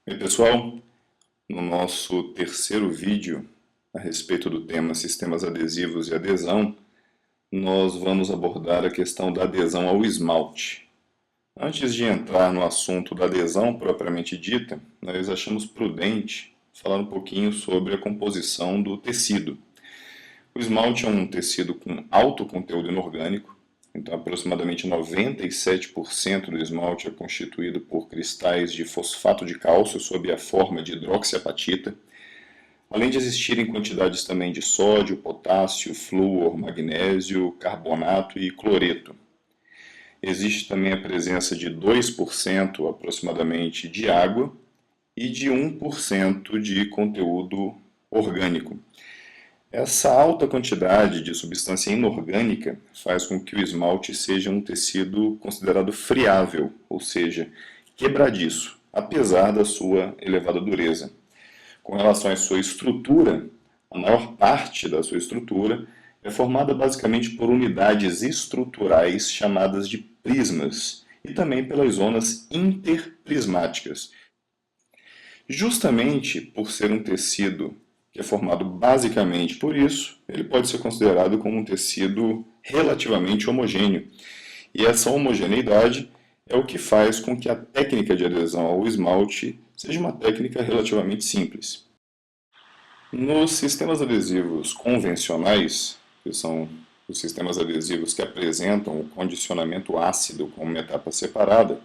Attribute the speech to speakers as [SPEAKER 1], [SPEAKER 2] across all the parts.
[SPEAKER 1] Oi, pessoal! No nosso terceiro vídeo a respeito do tema sistemas adesivos e adesão, nós vamos abordar a questão da adesão ao esmalte. Antes de entrar no assunto da adesão propriamente dita, nós achamos prudente falar um pouquinho sobre a composição do tecido. O esmalte é um tecido com alto conteúdo inorgânico, então aproximadamente 97% do esmalte é constituído por cristais de fosfato de cálcio sob a forma de hidroxiapatita, além de existirem quantidades também de sódio, potássio, flúor, magnésio, carbonato e cloreto. Existe também a presença de 2% aproximadamente de água e de 1% de conteúdo orgânico. Essa alta quantidade de substância inorgânica faz com que o esmalte seja um tecido considerado friável, ou seja, quebradiço, apesar da sua elevada dureza. Com relação à sua estrutura, a maior parte da sua estrutura é formada basicamente por unidades estruturais chamadas de prismas e também pelas zonas interprismáticas. Justamente por ser um tecido que é formado basicamente por isso, ele pode ser considerado como um tecido relativamente homogêneo. E essa homogeneidade é o que faz com que a técnica de adesão ao esmalte seja uma técnica relativamente simples. Nos sistemas adesivos convencionais, que são os sistemas adesivos que apresentam o condicionamento ácido como uma etapa separada,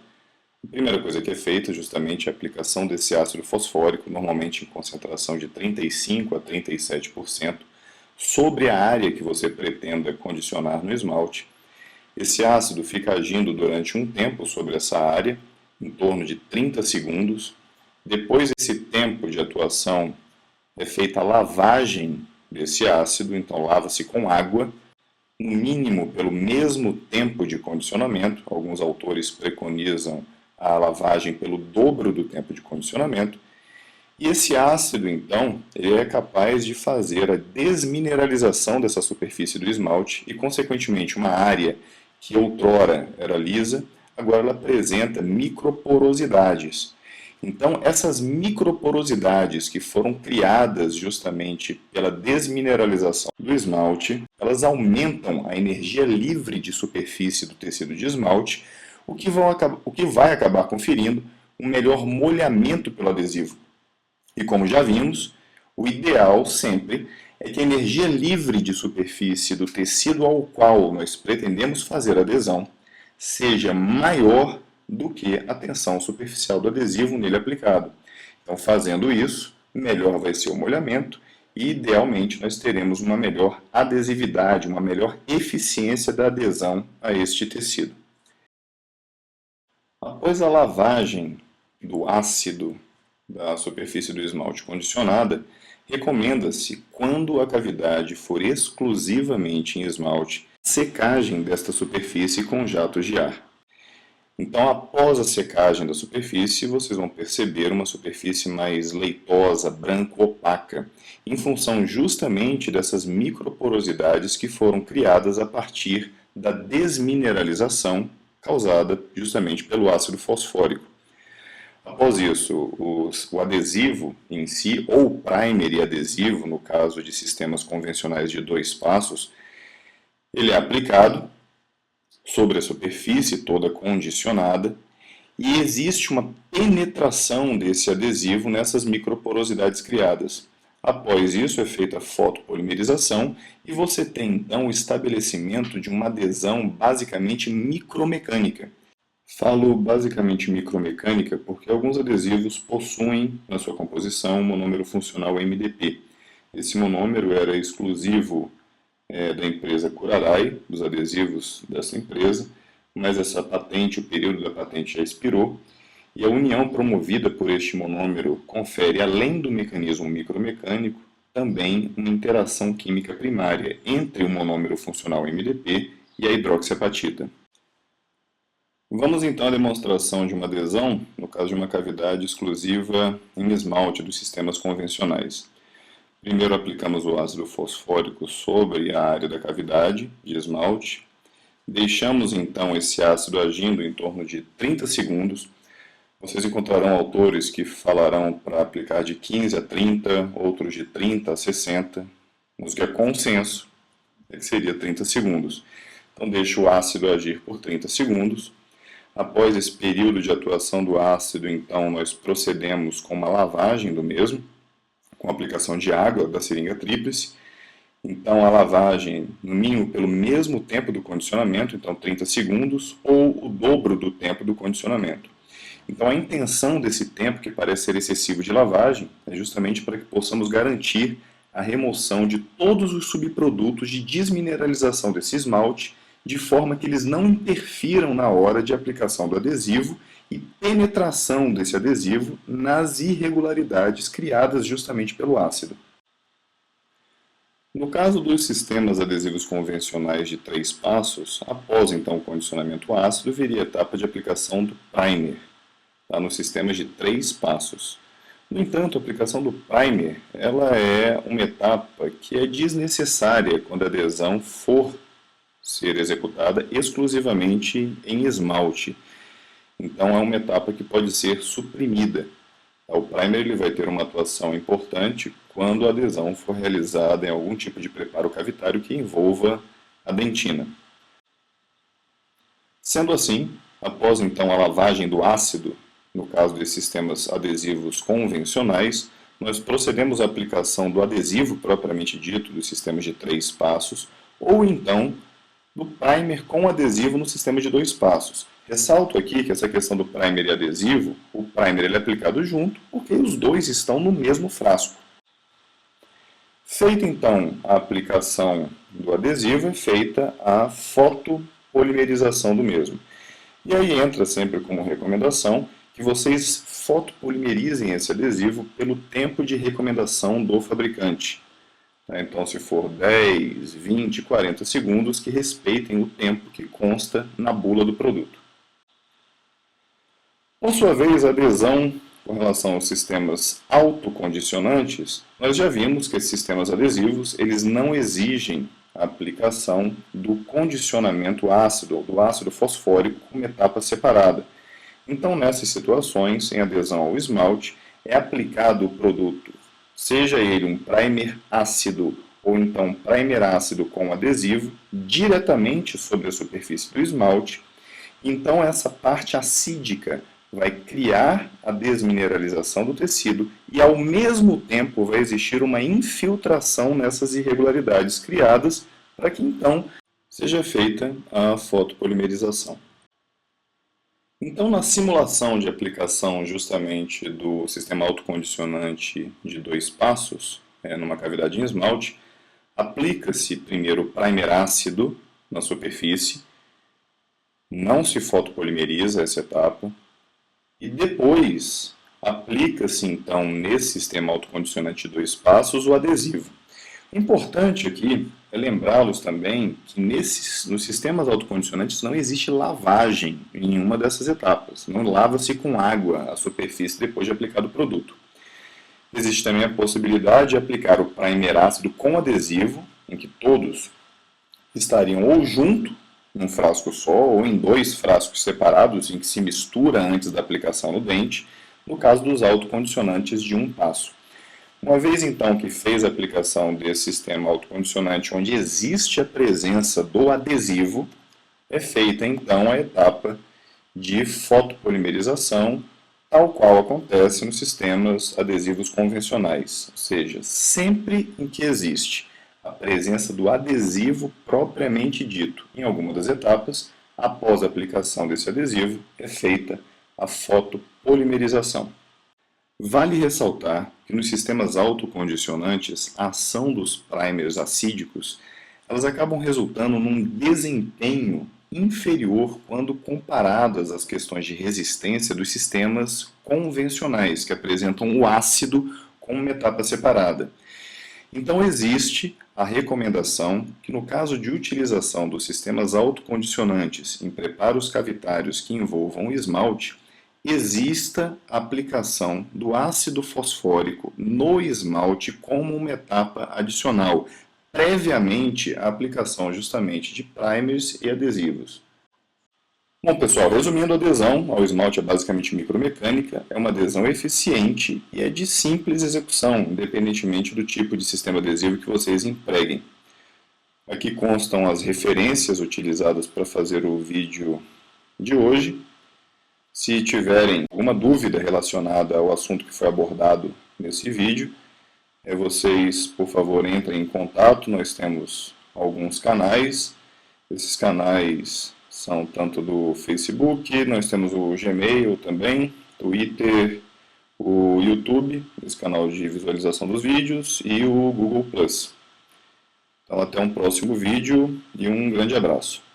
[SPEAKER 1] a primeira coisa que é feita é justamente a aplicação desse ácido fosfórico, normalmente em concentração de 35 a 37%, sobre a área que você pretenda condicionar no esmalte. Esse ácido fica agindo durante um tempo sobre essa área, em torno de 30 segundos. Depois desse tempo de atuação, é feita a lavagem desse ácido, então lava-se com água, no mínimo pelo mesmo tempo de condicionamento. Alguns autores preconizam a lavagem pelo dobro do tempo de condicionamento. E esse ácido, então, ele é capaz de fazer a desmineralização dessa superfície do esmalte e, consequentemente, uma área que outrora era lisa, agora ela apresenta microporosidades. Então, essas microporosidades que foram criadas justamente pela desmineralização do esmalte, elas aumentam a energia livre de superfície do tecido de esmalte, o que vai acabar conferindo um melhor molhamento pelo adesivo. E como já vimos, o ideal sempre é que a energia livre de superfície do tecido ao qual nós pretendemos fazer adesão seja maior do que a tensão superficial do adesivo nele aplicado. Então, fazendo isso, melhor vai ser o molhamento e, idealmente, nós teremos uma melhor adesividade, uma melhor eficiência da adesão a este tecido. Após a lavagem do ácido da superfície do esmalte condicionada, recomenda-se, quando a cavidade for exclusivamente em esmalte, secagem desta superfície com jatos de ar. Então, após a secagem da superfície, vocês vão perceber uma superfície mais leitosa, branco-opaca, em função justamente dessas microporosidades que foram criadas a partir da desmineralização causada justamente pelo ácido fosfórico. Após isso, o adesivo em si, ou o primer e adesivo, no caso de sistemas convencionais de 2 passos, ele é aplicado sobre a superfície toda condicionada e existe uma penetração desse adesivo nessas microporosidades criadas. Após isso é feita a fotopolimerização e você tem então o estabelecimento de uma adesão basicamente micromecânica. Falo basicamente micromecânica porque alguns adesivos possuem na sua composição um monômero funcional MDP. Esse monômero era exclusivo da empresa Curaray, dos adesivos dessa empresa, mas essa patente, o período da patente já expirou, e a união promovida por este monômero confere, além do mecanismo micromecânico, também uma interação química primária entre o monômero funcional MDP e a hidroxiapatita. Vamos então à demonstração de uma adesão, no caso de uma cavidade exclusiva em esmalte dos sistemas convencionais. Primeiro aplicamos o ácido fosfórico sobre a área da cavidade de esmalte. Deixamos então esse ácido agindo em torno de 30 segundos. Vocês encontrarão autores que falarão para aplicar de 15 a 30, outros de 30 a 60, mas o que é consenso é que seria 30 segundos. Então deixe o ácido agir por 30 segundos. Após esse período de atuação do ácido, então nós procedemos com uma lavagem do mesmo, com a aplicação de água da seringa tríplice. Então a lavagem, no mínimo pelo mesmo tempo do condicionamento, então 30 segundos, ou o dobro do tempo do condicionamento. Então a intenção desse tempo, que parece ser excessivo de lavagem, é justamente para que possamos garantir a remoção de todos os subprodutos de desmineralização desse esmalte, de forma que eles não interfiram na hora de aplicação do adesivo e penetração desse adesivo nas irregularidades criadas justamente pelo ácido. No caso dos sistemas adesivos convencionais de 3 passos, após então o condicionamento ácido, viria a etapa de aplicação do primer, nos sistemas de 3 passos. No entanto, a aplicação do primer ela é uma etapa que é desnecessária quando a adesão for ser executada exclusivamente em esmalte. Então é uma etapa que pode ser suprimida. O primer ele vai ter uma atuação importante quando a adesão for realizada em algum tipo de preparo cavitário que envolva a dentina. Sendo assim, após então a lavagem do ácido, no caso de sistemas adesivos convencionais, nós procedemos à aplicação do adesivo propriamente dito dos sistemas de 3 passos, ou então do primer com adesivo no sistema de 2 passos. Ressalto aqui que essa questão do primer e adesivo, o primer ele é aplicado junto porque os dois estão no mesmo frasco. Feita então a aplicação do adesivo, é feita a fotopolimerização do mesmo. E aí entra sempre como recomendação que vocês fotopolimerizem esse adesivo pelo tempo de recomendação do fabricante. Então, se for 10, 20, 40 segundos, que respeitem o tempo que consta na bula do produto. Por sua vez, a adesão com relação aos sistemas autocondicionantes, nós já vimos que esses sistemas adesivos eles não exigem a aplicação do condicionamento ácido ou do ácido fosfórico como etapa separada. Então, nessas situações, em adesão ao esmalte, é aplicado o produto, seja ele um primer ácido ou então primer ácido com adesivo, diretamente sobre a superfície do esmalte. Então, essa parte acídica vai criar a desmineralização do tecido e, ao mesmo tempo, vai existir uma infiltração nessas irregularidades criadas para que, então, seja feita a fotopolimerização. Então, na simulação de aplicação justamente do sistema autocondicionante de 2 passos, numa cavidade em esmalte, aplica-se primeiro o primer ácido na superfície, não se fotopolimeriza essa etapa, e depois aplica-se então nesse sistema autocondicionante de 2 passos o adesivo. O importante aqui é lembrá-los também que nos sistemas autocondicionantes não existe lavagem em nenhuma dessas etapas. Não lava-se com água a superfície depois de aplicado o produto. Existe também a possibilidade de aplicar o primer ácido com adesivo, em que todos estariam ou junto, num frasco só, ou em 2 frascos separados, em que se mistura antes da aplicação no dente, no caso dos autocondicionantes de 1 passo. Uma vez então que fez a aplicação desse sistema autocondicionante onde existe a presença do adesivo, é feita então a etapa de fotopolimerização, tal qual acontece nos sistemas adesivos convencionais, ou seja, sempre em que existe a presença do adesivo propriamente dito em alguma das etapas, após a aplicação desse adesivo, é feita a fotopolimerização. Vale ressaltar que nos sistemas autocondicionantes, a ação dos primers acídicos, elas acabam resultando num desempenho inferior quando comparadas às questões de resistência dos sistemas convencionais, que apresentam o ácido como uma etapa separada. Então existe a recomendação que, no caso de utilização dos sistemas autocondicionantes em preparos cavitários que envolvam o esmalte, exista a aplicação do ácido fosfórico no esmalte como uma etapa adicional, previamente à aplicação justamente de primers e adesivos. Bom, pessoal, resumindo, a adesão ao esmalte é basicamente micromecânica, é uma adesão eficiente e é de simples execução, independentemente do tipo de sistema adesivo que vocês empreguem. Aqui constam as referências utilizadas para fazer o vídeo de hoje. Se tiverem alguma dúvida relacionada ao assunto que foi abordado nesse vídeo, vocês, por favor, entrem em contato. Nós temos alguns canais. Esses canais são tanto do Facebook, nós temos o Gmail também, Twitter, o YouTube, esse canal de visualização dos vídeos, e o Google+. Então até um próximo vídeo e um grande abraço.